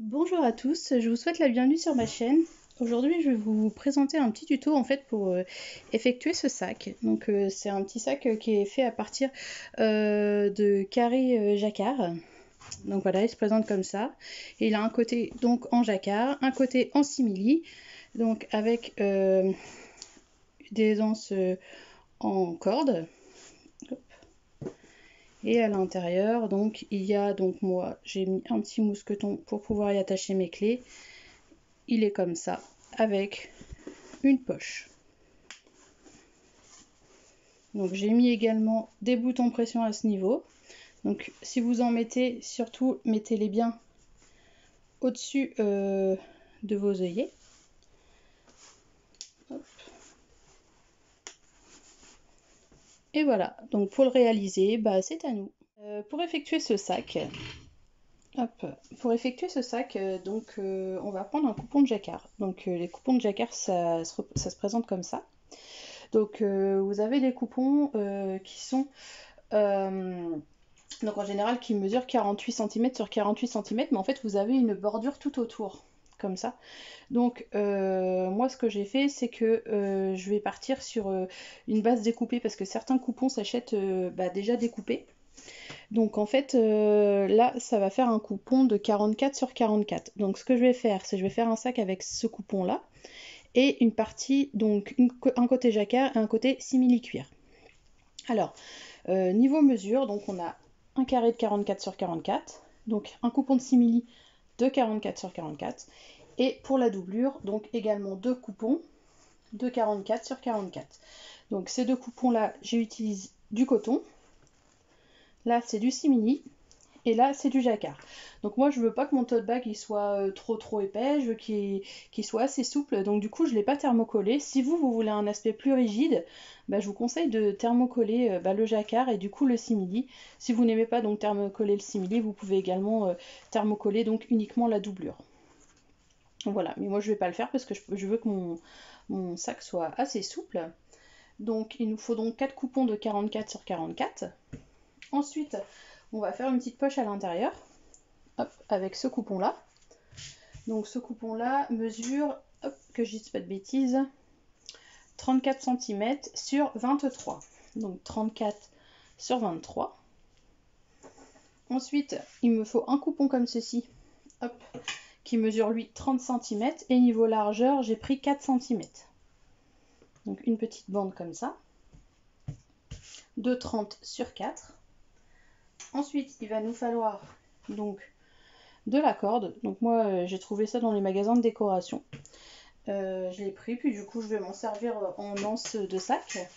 Bonjour à tous, je vous souhaite la bienvenue sur ma chaîne. Aujourd'hui, je vais vous présenter un petit tuto en fait pour effectuer ce sac. Donc c'est un petit sac qui est fait à partir de carrés jacquard. Donc voilà, il se présente comme ça. Et il a un côté donc en jacquard, un côté en simili, donc avec des anses en corde. Et à l'intérieur, donc il y a donc moi j'ai mis un petit mousqueton pour pouvoir y attacher mes clés. Il est comme ça, avec une poche. Donc j'ai mis également des boutons pression à ce niveau. Donc si vous en mettez, surtout mettez-les bien au-dessus de vos œillets. Hop. Et voilà, donc pour le réaliser, bah, c'est à nous. Pour effectuer ce sac, on va prendre un coupon de jacquard. Donc les coupons de jacquard, ça se présente comme ça. Donc vous avez des coupons qui sont donc en général qui mesure 48 cm sur 48 cm, mais en fait vous avez une bordure tout autour, comme ça. Donc moi ce que j'ai fait, c'est que je vais partir sur une base découpée, parce que certains coupons s'achètent déjà découpés. Donc en fait là ça va faire un coupon de 44 sur 44. Donc ce que je vais faire, c'est que je vais faire un sac avec ce coupon là, et une partie, donc un côté jacquard et un côté simili cuir. Alors niveau mesure, donc on a un carré de 44 sur 44, donc un coupon de simili de 44 sur 44, et pour la doublure, donc également deux coupons de 44 sur 44. Donc ces deux coupons là, j'utilise du coton, là c'est du simili, et là c'est du jacquard. Donc moi je veux pas que mon tote bag il soit trop épais, je veux qu'il soit assez souple, donc du coup je l'ai pas thermocollé. Si vous voulez un aspect plus rigide, je vous conseille de thermocoller le jacquard et du coup le simili. Si vous n'aimez pas donc thermocoller le simili, vous pouvez également thermocoller donc uniquement la doublure. Voilà, mais moi je vais pas le faire parce que je veux que mon sac soit assez souple. Donc il nous faut donc 4 coupons de 44 sur 44. Ensuite, on va faire une petite poche à l'intérieur, avec ce coupon là. Donc ce coupon là mesure, que je dise pas de bêtises, 34 cm sur 23. Donc 34 sur 23. Ensuite, il me faut un coupon comme ceci, qui mesure lui 30 cm, et niveau largeur, j'ai pris 4 cm. Donc une petite bande comme ça, de 30 sur 4. Ensuite, il va nous falloir donc de la corde. Donc moi j'ai trouvé ça dans les magasins de décoration. Je l'ai pris, puis du coup je vais m'en servir en anse de sac.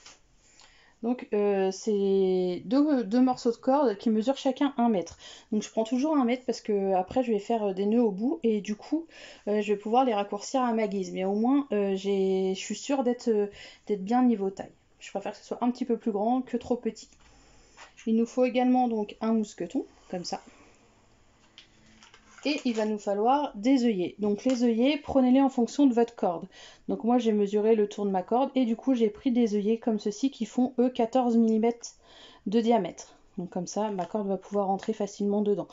Donc c'est deux morceaux de corde qui mesurent chacun 1 mètre. Donc je prends toujours 1 mètre parce que après je vais faire des nœuds au bout, et du coup je vais pouvoir les raccourcir à ma guise. Mais au moins je suis sûre d'être bien niveau taille. Je préfère que ce soit un petit peu plus grand que trop petit. Il nous faut également donc un mousqueton, comme ça. Et il va nous falloir des œillets. Donc les œillets, prenez-les en fonction de votre corde. Donc moi j'ai mesuré le tour de ma corde, et du coup j'ai pris des œillets comme ceci qui font eux 14 mm de diamètre. Donc comme ça ma corde va pouvoir rentrer facilement dedans.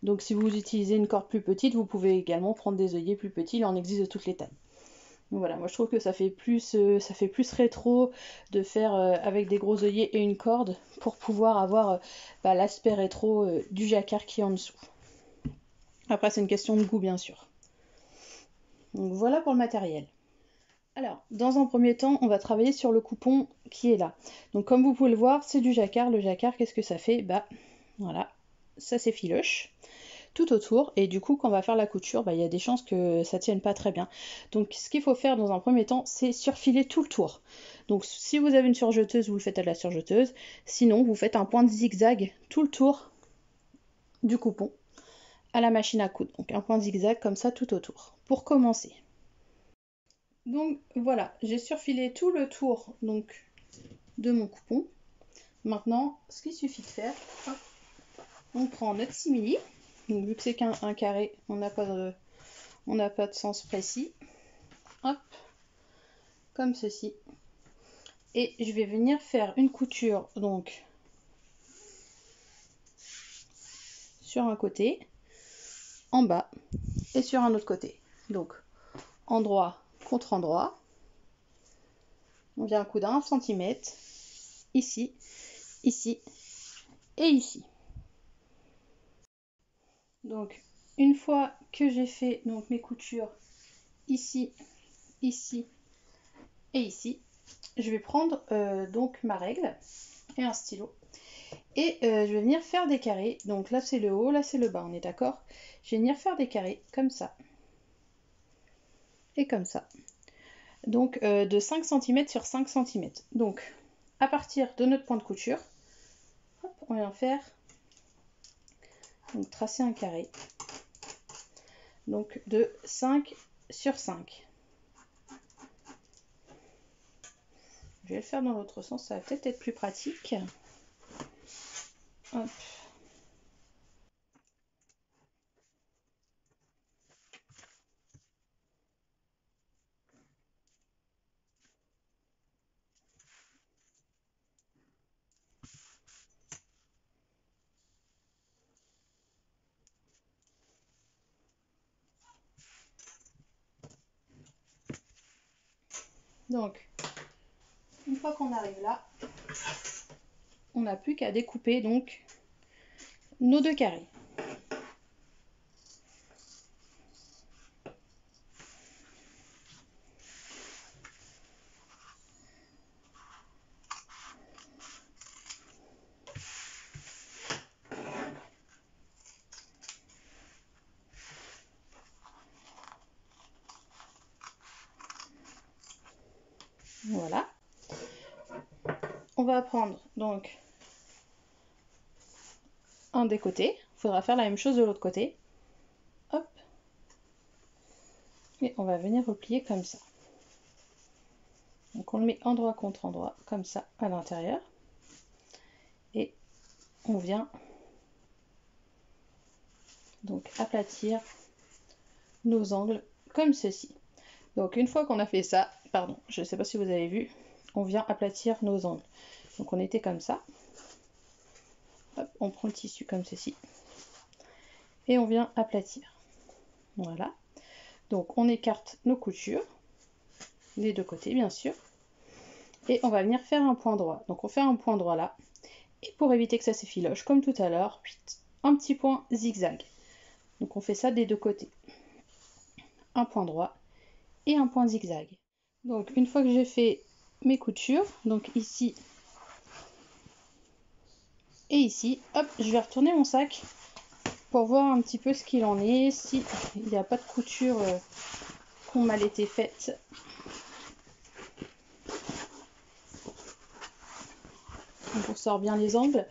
Donc si vous utilisez une corde plus petite, vous pouvez également prendre des œillets plus petits, il en existe de toutes les tailles. Donc voilà, moi je trouve que ça fait plus rétro de faire avec des gros œillets et une corde, pour pouvoir avoir l'aspect rétro du jacquard qui est en dessous. Après c'est une question de goût bien sûr. Donc voilà pour le matériel. Alors, dans un premier temps, on va travailler sur le coupon qui est là. Donc comme vous pouvez le voir, c'est du jacquard. Le jacquard, qu'est-ce que ça fait? Voilà, ça s'effiloche tout autour, et du coup quand on va faire la couture, il y a des chances que ça tienne pas très bien. Donc ce qu'il faut faire dans un premier temps, c'est surfiler tout le tour. Donc si vous avez une surjeteuse, vous le faites à la surjeteuse. Sinon, vous faites un point de zigzag tout le tour du coupon à la machine à coudre. Donc un point de zigzag comme ça tout autour. Pour commencer. Donc voilà, j'ai surfilé tout le tour donc de mon coupon. Maintenant, ce qu'il suffit de faire, on prend notre simili. Donc vu que c'est qu'un carré, on n'a pas de sens précis. Hop, comme ceci. Et je vais venir faire une couture donc sur un côté, en bas, et sur un autre côté. Donc endroit contre endroit. On vient un coup d'1 cm, ici, ici et ici. Donc une fois que j'ai fait donc mes coutures ici, ici et ici, je vais prendre donc ma règle et un stylo et je vais venir faire des carrés. Donc là c'est le haut, là c'est le bas, on est d'accord? Je vais venir faire des carrés comme ça et comme ça. Donc de 5 cm sur 5 cm. Donc à partir de notre point de couture, hop, on vient faire, donc tracer un carré, donc de 5 sur 5. Je vais le faire dans l'autre sens, ça va peut-être être plus pratique. Hop. Donc, une fois qu'on arrive là, on n'a plus qu'à découper donc nos deux carrés. Voilà. On va prendre donc un des côtés. Il faudra faire la même chose de l'autre côté. Hop. Et on va venir replier comme ça. Donc on le met endroit contre endroit, comme ça, à l'intérieur. Et on vient donc aplatir nos angles comme ceci. Donc une fois qu'on a fait ça, pardon, je ne sais pas si vous avez vu, on vient aplatir nos angles. Donc on était comme ça. Hop, on prend le tissu comme ceci. Et on vient aplatir. Voilà. Donc on écarte nos coutures, les deux côtés bien sûr. Et on va venir faire un point droit. Donc on fait un point droit là. Et pour éviter que ça s'effiloche, comme tout à l'heure, un petit point zigzag. Donc on fait ça des deux côtés. Un point droit et un point zigzag. Donc une fois que j'ai fait mes coutures, donc ici et ici, hop, je vais retourner mon sac pour voir un petit peu ce qu'il en est, si il n'y a pas de couture qui ont mal été faites. Donc on sort bien les angles.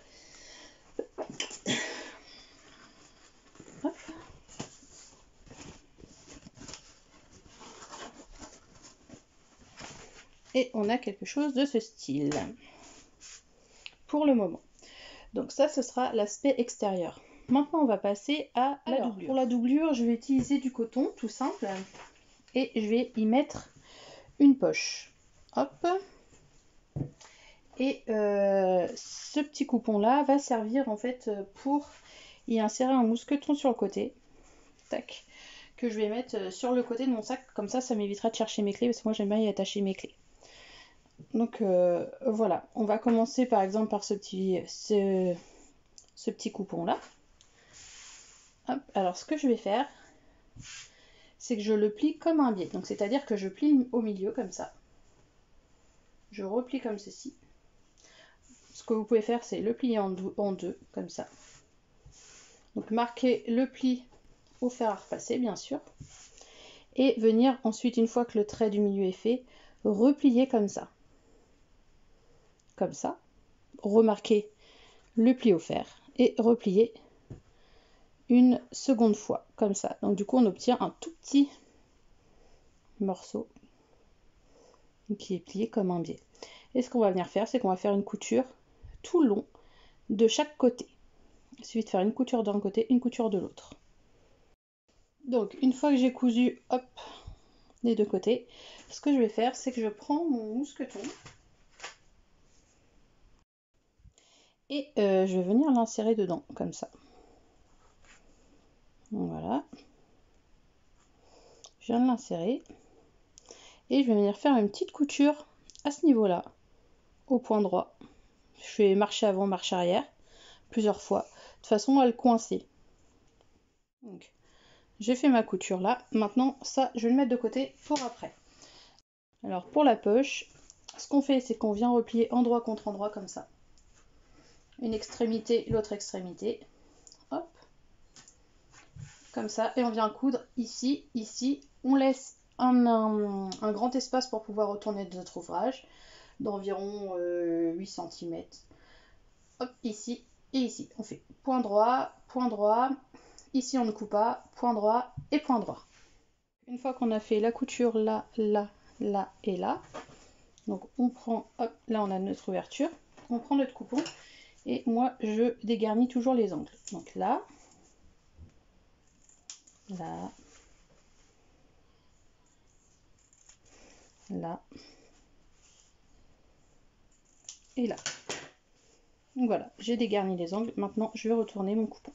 Hop. Et on a quelque chose de ce style pour le moment. Donc ça, ce sera l'aspect extérieur. Maintenant, on va passer à la doublure. Pour la doublure, je vais utiliser du coton, tout simple, et je vais y mettre une poche. Hop. Et ce petit coupon-là va servir en fait pour y insérer un mousqueton sur le côté. Tac. Que je vais mettre sur le côté de mon sac. Comme ça m'évitera de chercher mes clés, parce que moi, j'aime bien y attacher mes clés. Donc voilà, on va commencer par exemple par ce petit coupon là. Hop. Alors ce que je vais faire, c'est que je le plie comme un biais. Donc c'est-à-dire que je plie au milieu comme ça. Je replie comme ceci. Ce que vous pouvez faire, c'est le plier en deux comme ça. Donc marquer le pli au fer à repasser bien sûr. Et venir ensuite, une fois que le trait du milieu est fait, replier comme ça. Comme ça. Remarquer le pli au fer et replier une seconde fois comme ça. Donc du coup on obtient un tout petit morceau qui est plié comme un biais. Et ce qu'on va venir faire, c'est qu'on va faire une couture tout le long de chaque côté. Il suffit de faire une couture d'un côté, une couture de l'autre. Donc une fois que j'ai cousu, hop, des deux côtés, ce que je vais faire, c'est que je prends mon mousqueton et je vais venir l'insérer dedans, comme ça. Voilà. Je viens de l'insérer et je vais venir faire une petite couture à ce niveau-là, au point droit. Je fais marche avant, marche arrière, plusieurs fois, de façon à le coincer. Donc, j'ai fait ma couture là. Maintenant, ça, je vais le mettre de côté pour après. Alors, pour la poche, ce qu'on fait, c'est qu'on vient replier endroit contre endroit comme ça. Une extrémité, l'autre extrémité. Hop. Comme ça. Et on vient coudre ici, ici. On laisse un grand espace pour pouvoir retourner notre ouvrage d'environ 8 cm. Hop, ici et ici. On fait point droit, point droit. Ici, on ne coupe pas. Point droit et point droit. Une fois qu'on a fait la couture là, là, là et là, donc on prend, hop, là on a notre ouverture, on prend notre coupon et moi je dégarnis toujours les angles. Donc là, là, là et là. Donc voilà, j'ai dégarni les angles. Maintenant je vais retourner mon coupon.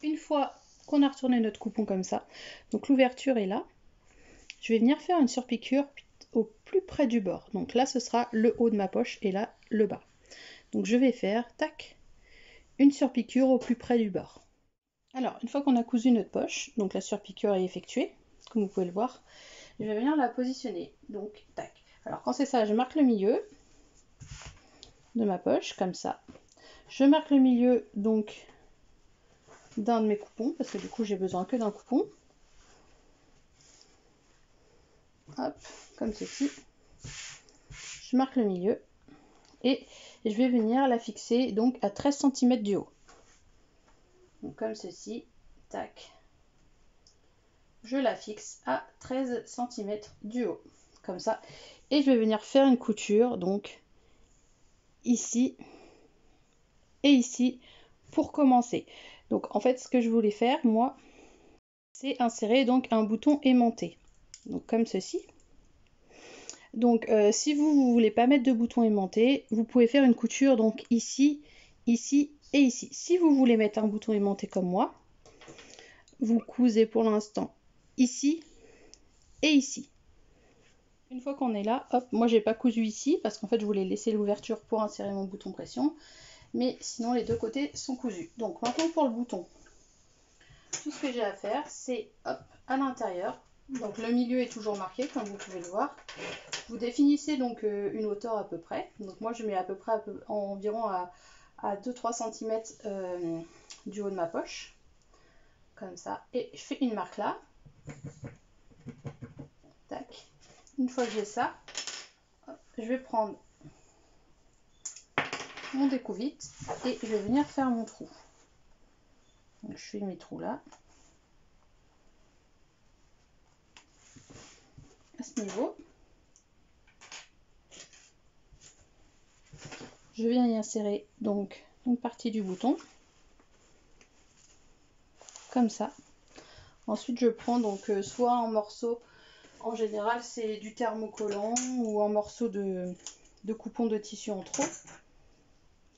Une fois qu'on a retourné notre coupon comme ça, donc l'ouverture est là, je vais venir faire une surpiqûre au plus près du bord. Donc là ce sera le haut de ma poche et là le bas. Donc je vais faire, tac, une surpiqûre au plus près du bord. Alors, une fois qu'on a cousu notre poche, donc la surpiqûre est effectuée, comme vous pouvez le voir, je vais venir la positionner. Donc, tac. Alors, quand c'est ça, je marque le milieu de ma poche, comme ça. Je marque le milieu, donc, d'un de mes coupons, parce que du coup, j'ai besoin que d'un coupon. Hop, comme ceci. Je marque le milieu. Et je vais venir la fixer, donc, à 13 cm du haut. Donc, comme ceci. Tac. Je la fixe à 13 cm du haut, comme ça. Et je vais venir faire une couture, donc ici et ici pour commencer. Donc en fait ce que je voulais faire moi, c'est insérer donc un bouton aimanté, donc comme ceci. Donc si vous voulez pas mettre de bouton aimanté, vous pouvez faire une couture donc ici, ici et ici. Si vous voulez mettre un bouton aimanté comme moi, vous cousez pour l'instant ici et ici. Une fois qu'on est là, hop, moi j'ai pas cousu ici parce qu'en fait je voulais laisser l'ouverture pour insérer mon bouton pression, mais sinon les deux côtés sont cousus. Donc maintenant pour le bouton, tout ce que j'ai à faire c'est hop à l'intérieur, donc le milieu est toujours marqué comme vous pouvez le voir. Vous définissez donc une hauteur à peu près, donc moi je mets à peu près environ à 2-3 cm du haut de ma poche, comme ça, et je fais une marque là, tac. Une fois que j'ai ça, je vais prendre mon découvite et je vais venir faire mon trou. Donc je fais mes trous là, à ce niveau. Je viens y insérer donc une partie du bouton, comme ça. Ensuite je prends donc soit en morceau, en général c'est du thermocollant, ou en morceau de coupon de tissu en trop,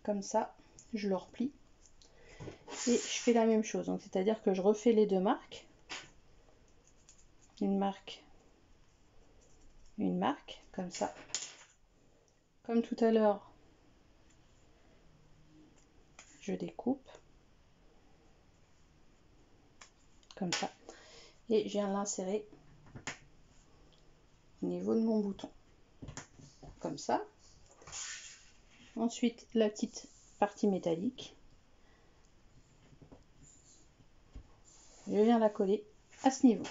comme ça, je le replie. Et je fais la même chose, donc c'est-à-dire que je refais les deux marques, une marque, comme ça. Comme tout à l'heure, je découpe, comme ça, et je viens l'insérer au niveau de mon bouton, comme ça. Ensuite, la petite partie métallique, je viens la coller à ce niveau.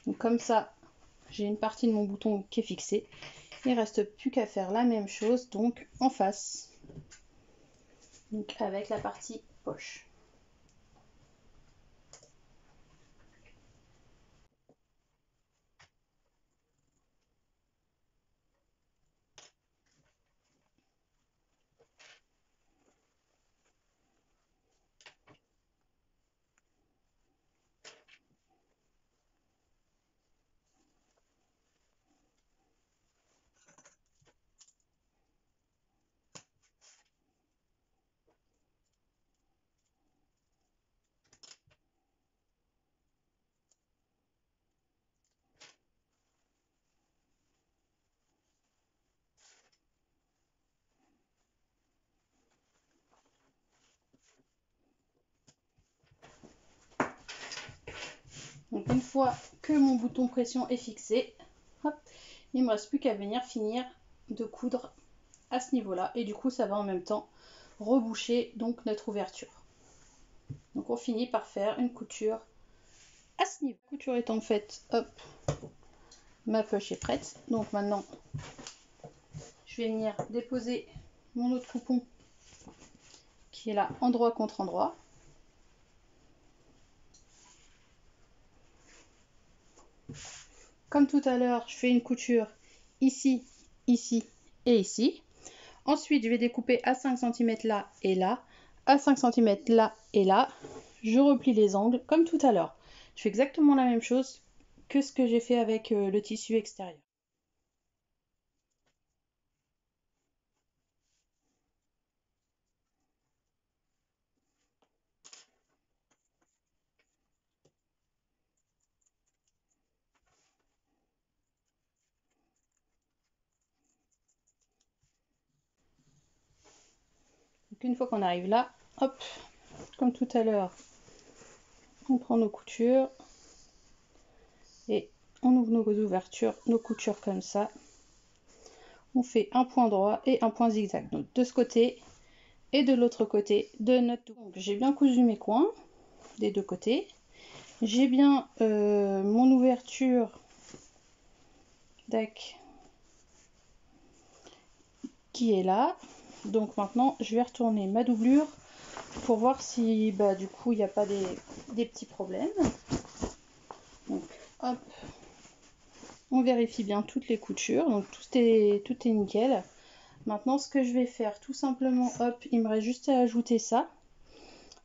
Donc comme ça, j'ai une partie de mon bouton qui est fixée. Il ne reste plus qu'à faire la même chose donc en face, donc avec la partie poche. Donc une fois que mon bouton pression est fixé, hop, il ne me reste plus qu'à venir finir de coudre à ce niveau-là. Et du coup, ça va en même temps reboucher donc notre ouverture. Donc on finit par faire une couture à ce niveau. La couture étant faite, hop, ma poche est prête. Donc maintenant, je vais venir déposer mon autre coupon qui est là, endroit contre endroit. Comme tout à l'heure, je fais une couture ici, ici et ici. Ensuite, je vais découper à 5 cm là et là, à 5 cm là et là. Je replie les angles comme tout à l'heure. Je fais exactement la même chose que ce que j'ai fait avec le tissu extérieur. Donc une fois qu'on arrive là, hop, comme tout à l'heure, on prend nos coutures et on ouvre nos ouvertures, nos coutures comme ça. On fait un point droit et un point zigzag, donc de ce côté et de l'autre côté de notre double. J'ai bien cousu mes coins des deux côtés. J'ai bien mon ouverture qui est là. Donc maintenant, je vais retourner ma doublure pour voir si du coup il n'y a pas des petits problèmes. Donc hop, on vérifie bien toutes les coutures, donc tout est nickel. Maintenant ce que je vais faire tout simplement, hop, il me reste juste à ajouter ça.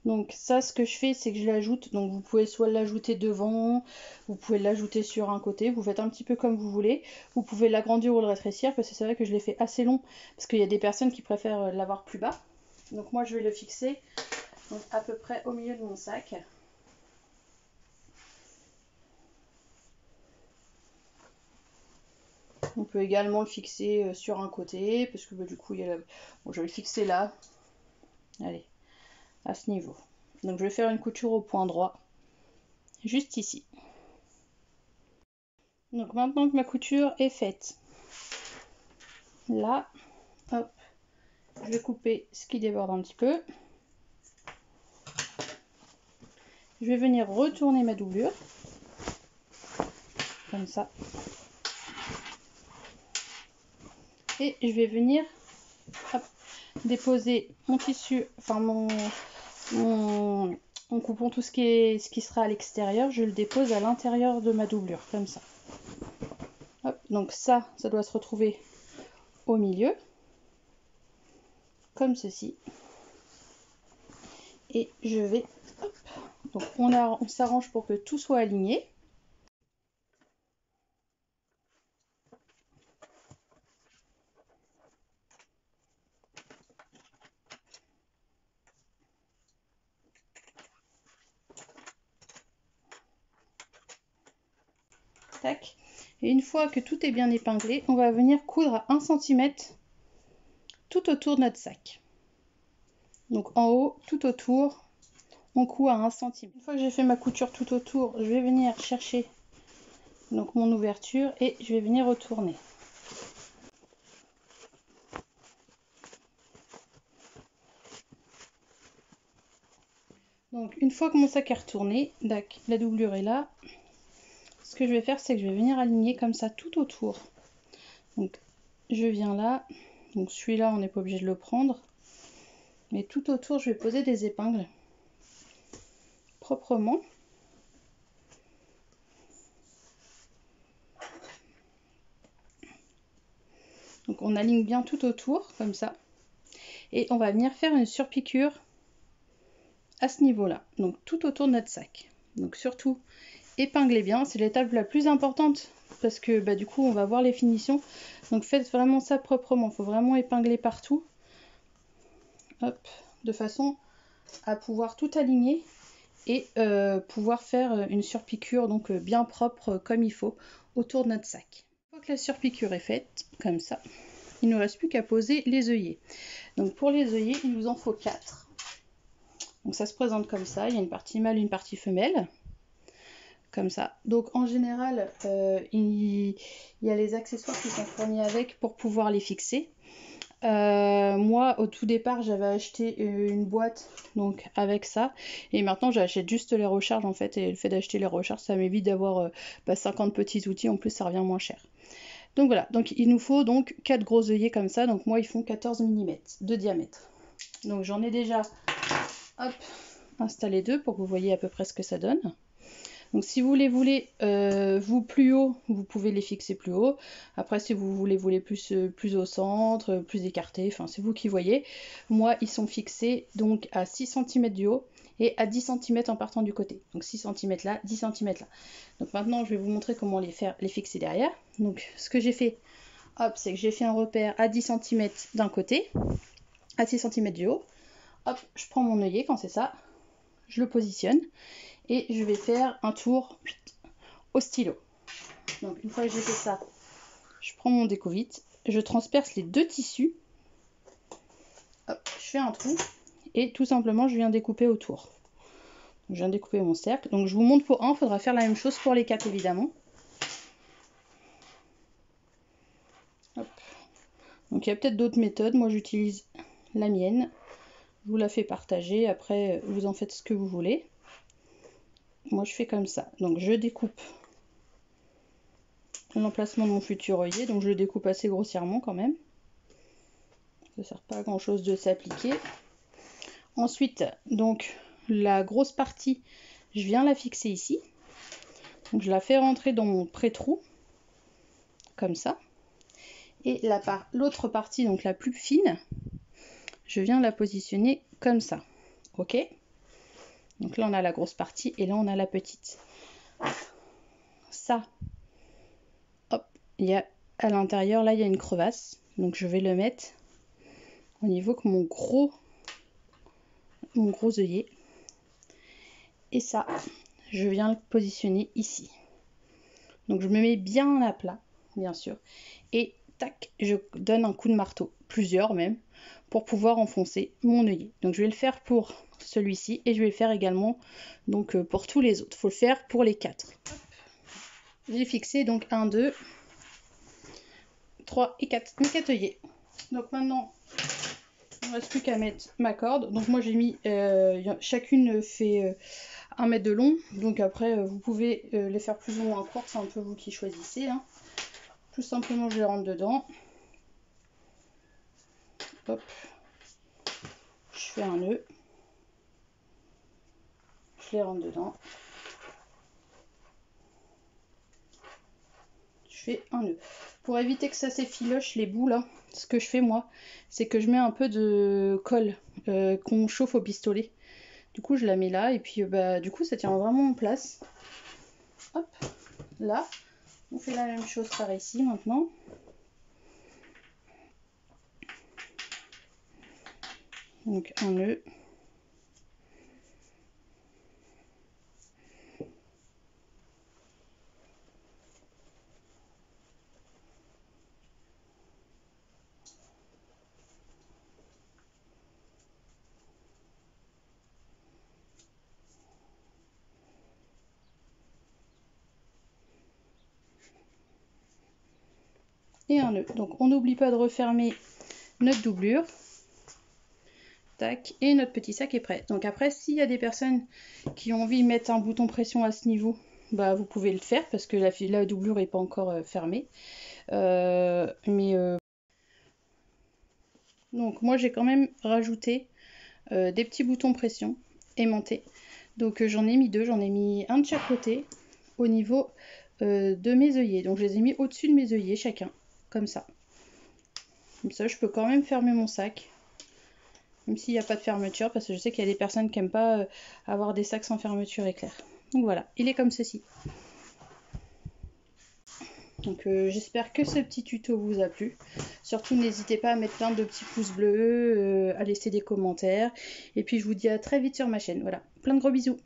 Donc ça, ce que je fais, c'est que je l'ajoute, donc vous pouvez soit l'ajouter devant, vous pouvez l'ajouter sur un côté, vous faites un petit peu comme vous voulez. Vous pouvez l'agrandir ou le rétrécir, parce que c'est vrai que je l'ai fait assez long, parce qu'il y a des personnes qui préfèrent l'avoir plus bas. Donc moi je vais le fixer donc, à peu près au milieu de mon sac. On peut également le fixer sur un côté, parce que du coup, il y a bon, je vais le fixer là. Allez, à ce niveau. Donc je vais faire une couture au point droit, juste ici. Donc maintenant que ma couture est faite, là, hop, je vais couper ce qui déborde un petit peu. Je vais venir retourner ma doublure, comme ça. Et je vais venir hop, déposer mon tissu, enfin mon coupon, tout ce qui sera à l'extérieur, je le dépose à l'intérieur de ma doublure, comme ça. Hop, donc ça doit se retrouver au milieu, comme ceci. Et je vais, hop, donc on s'arrange pour que tout soit aligné. Tac. Et une fois que tout est bien épinglé, on va venir coudre à 1 cm tout autour de notre sac. Donc en haut, tout autour, on coud à 1 cm. Une fois que j'ai fait ma couture tout autour, je vais venir chercher donc mon ouverture et je vais venir retourner. Donc une fois que mon sac est retourné, la doublure est là. Ce que je vais faire, c'est que je vais venir aligner comme ça tout autour. Donc je viens là, donc celui-là on n'est pas obligé de le prendre, mais tout autour je vais poser des épingles proprement. Donc on aligne bien tout autour comme ça et on va venir faire une surpiqûre à ce niveau-là, donc tout autour de notre sac. Donc surtout épinglez bien, c'est l'étape la plus importante parce que du coup on va voir les finitions. Donc faites vraiment ça proprement, il faut vraiment épingler partout. Hop, de façon à pouvoir tout aligner et pouvoir faire une surpiqûre donc bien propre comme il faut autour de notre sac. Une fois que la surpiqûre est faite, comme ça, il ne nous reste plus qu'à poser les œillets. Donc pour les œillets, il nous en faut 4. Donc ça se présente comme ça, il y a une partie mâle, une partie femelle. comme ça. Donc en général, il y a les accessoires qui sont fournis avec pour pouvoir les fixer. Moi au tout départ j'avais acheté une boîte donc avec ça, et maintenant j'achète juste les recharges en fait, et le fait d'acheter les recharges ça m'évite d'avoir 50 petits outils, en plus ça revient moins cher. Donc voilà, donc il nous faut donc 4 gros œillets comme ça, donc moi ils font 14 mm de diamètre. Donc j'en ai déjà installé 2 pour que vous voyez à peu près ce que ça donne. Donc si vous les voulez vous plus haut, vous pouvez les fixer plus haut. Après si vous voulez plus au centre, plus écartés, enfin c'est vous qui voyez. Moi ils sont fixés donc à 6 cm du haut et à 10 cm en partant du côté. Donc 6 cm là, 10 cm là. Donc maintenant je vais vous montrer comment les fixer derrière. Donc ce que j'ai fait, hop, c'est que j'ai fait un repère à 10 cm d'un côté, à 6 cm du haut. Hop, je prends mon œillet quand c'est ça, je le positionne. Et je vais faire un tour au stylo. Donc une fois que j'ai fait ça, je prends mon déco-vite, je transperce les 2 tissus, hop, je fais un trou et tout simplement je viens découper autour. Donc, je viens découper mon cercle. Donc je vous montre pour un, il faudra faire la même chose pour les 4 évidemment. Hop. Donc il y a peut-être d'autres méthodes, moi j'utilise la mienne. Je vous la fais partager, après vous en faites ce que vous voulez. Moi je fais comme ça, donc je découpe l'emplacement de mon futur œillet, donc je le découpe assez grossièrement quand même. Ça sert pas à grand chose de s'appliquer. Ensuite, donc la grosse partie, je viens la fixer ici. Donc je la fais rentrer dans mon pré-trou, comme ça. Et l'autre partie, donc la plus fine, je viens la positionner comme ça. Ok? Donc là on a la grosse partie et là on a la petite. Ça, hop, il y a à l'intérieur, là il y a une crevasse. Donc je vais le mettre au niveau que mon gros œillet. Et ça, je viens le positionner ici. Donc je me mets bien à plat, bien sûr. Et tac, je donne un coup de marteau, plusieurs même, pour pouvoir enfoncer mon œillet. Donc je vais le faire pour celui-ci et je vais le faire également donc pour tous les autres. Il faut le faire pour les 4. J'ai fixé donc 1, 2, 3 et 4. Mes 4 œillets. Donc maintenant, il ne reste plus qu'à mettre ma corde. Donc moi j'ai mis, chacune fait 1 mètre de long. Donc après vous pouvez les faire plus ou moins courtes, c'est un peu vous qui choisissez. Hein. Tout simplement je les rentre dedans. Hop. Je fais un nœud. Je les rentre dedans. Je fais un nœud. Pour éviter que ça s'effiloche les bouts là, ce que je fais moi, c'est que je mets un peu de colle qu'on chauffe au pistolet. Du coup je la mets là et puis du coup ça tient vraiment en place. Hop, là, on fait la même chose par ici maintenant. Donc un nœud. Et un nœud. Donc on n'oublie pas de refermer notre doublure. Tac, et notre petit sac est prêt. Donc après, s'il y a des personnes qui ont envie de mettre un bouton pression à ce niveau, bah vous pouvez le faire parce que la doublure n'est pas encore fermée. Donc moi j'ai quand même rajouté des petits boutons pression aimantés. Donc j'en ai mis 2, j'en ai mis un de chaque côté au niveau de mes œillets. Donc je les ai mis au-dessus de mes œillets chacun, comme ça. Comme ça je peux quand même fermer mon sac. Même s'il n'y a pas de fermeture, parce que je sais qu'il y a des personnes qui n'aiment pas avoir des sacs sans fermeture éclair. Donc voilà, il est comme ceci. Donc j'espère que ce petit tuto vous a plu. Surtout n'hésitez pas à mettre plein de petits pouces bleus, à laisser des commentaires. Et puis je vous dis à très vite sur ma chaîne. Voilà, plein de gros bisous.